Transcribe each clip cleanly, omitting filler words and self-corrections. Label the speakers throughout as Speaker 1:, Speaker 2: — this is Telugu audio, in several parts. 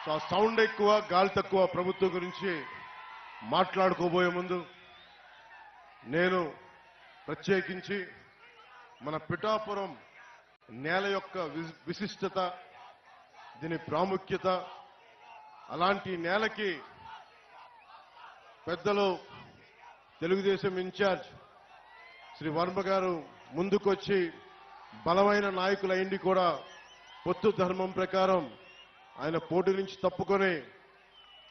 Speaker 1: సో ఆ సౌండ్ ఎక్కువ గాలి తక్కువ ప్రభుత్వం గురించి మాట్లాడుకోబోయే ముందు నేను ప్రత్యేకించి మన పిఠాపురం నేల యొక్క విశిష్టత, దీని ప్రాముఖ్యత, అలాంటి నేలకి పెద్దలు తెలుగుదేశం ఇన్ఛార్జ్ శ్రీ వర్మ గారు ముందుకొచ్చి బలమైన నాయకులైంది కూడా పొత్తు ధర్మం ప్రకారం ఆయన పోటీ నుంచి తప్పుకొని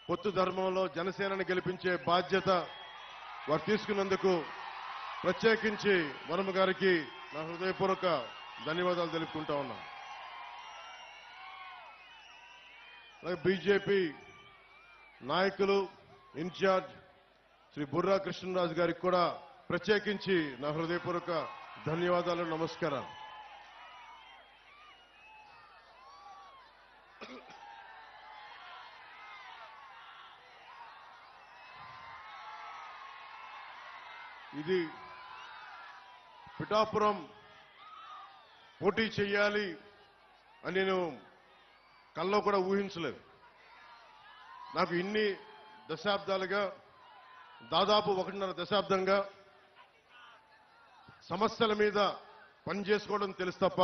Speaker 1: పొత్తు ధర్మంలో జనసేనని గెలిపించే బాధ్యత వారు తీసుకున్నందుకు ప్రత్యేకించి వర్మ గారికి నా హృదయపూర్వక ధన్యవాదాలు తెలుపుకుంటా ఉన్నాను. అలాగే బీజేపీ నాయకులు ఇన్ఛార్జ్ శ్రీ బుర్రా కృష్ణరాజు గారికి కూడా ప్రత్యేకించి నా హృదయపూర్వక ధన్యవాదాలు, నమస్కారాలు. ఇది పిఠాపురం పోటీ చేయాలి అని నేను కల్లో కూడా ఊహించలేదు. నాకు ఇన్ని దశాబ్దాలుగా, దాదాపు 1.5 దశాబ్దంగా సమస్యల మీద పనిచేసుకోవడం తెలుసు తప్ప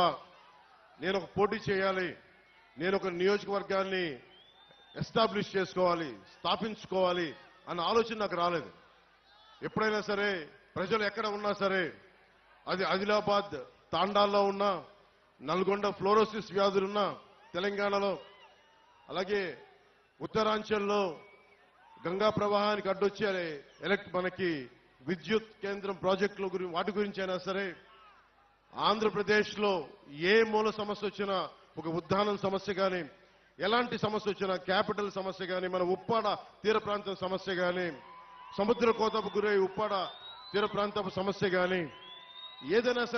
Speaker 1: నేను ఒక పోటీ చేయాలి, నేను ఒక నియోజకవర్గాన్ని ఎస్టాబ్లిష్ చేసుకోవాలి, స్థాపించుకోవాలి అన్న ఆలోచన నాకు రాలేదు. ఎప్పుడైనా సరే ప్రజలు ఎక్కడ ఉన్నా సరే, అది ఆదిలాబాద్ తాండాల్లో ఉన్నా, నల్గొండ ఫ్లోరోసిస్ వ్యాధులున్నా తెలంగాణలో, అలాగే ఉత్తరాంచల్లో గంగా ప్రవాహానికి అడ్డొచ్చి మనకి విద్యుత్ కేంద్రం ప్రాజెక్టుల వాటి గురించి అయినా సరే, ఆంధ్రప్రదేశ్లో ఏ మూల సమస్య వచ్చినా, ఒక ఉద్దానం సమస్య కానీ, ఎలాంటి సమస్య వచ్చినా, క్యాపిటల్ సమస్య కానీ, మన ఉప్పాడ తీర ప్రాంతం సమస్య కానీ, సముద్ర కోతకు గురై ఉప్పాడ తీర ప్రాంతపు సమస్య కానీ, ఏదైనా సరే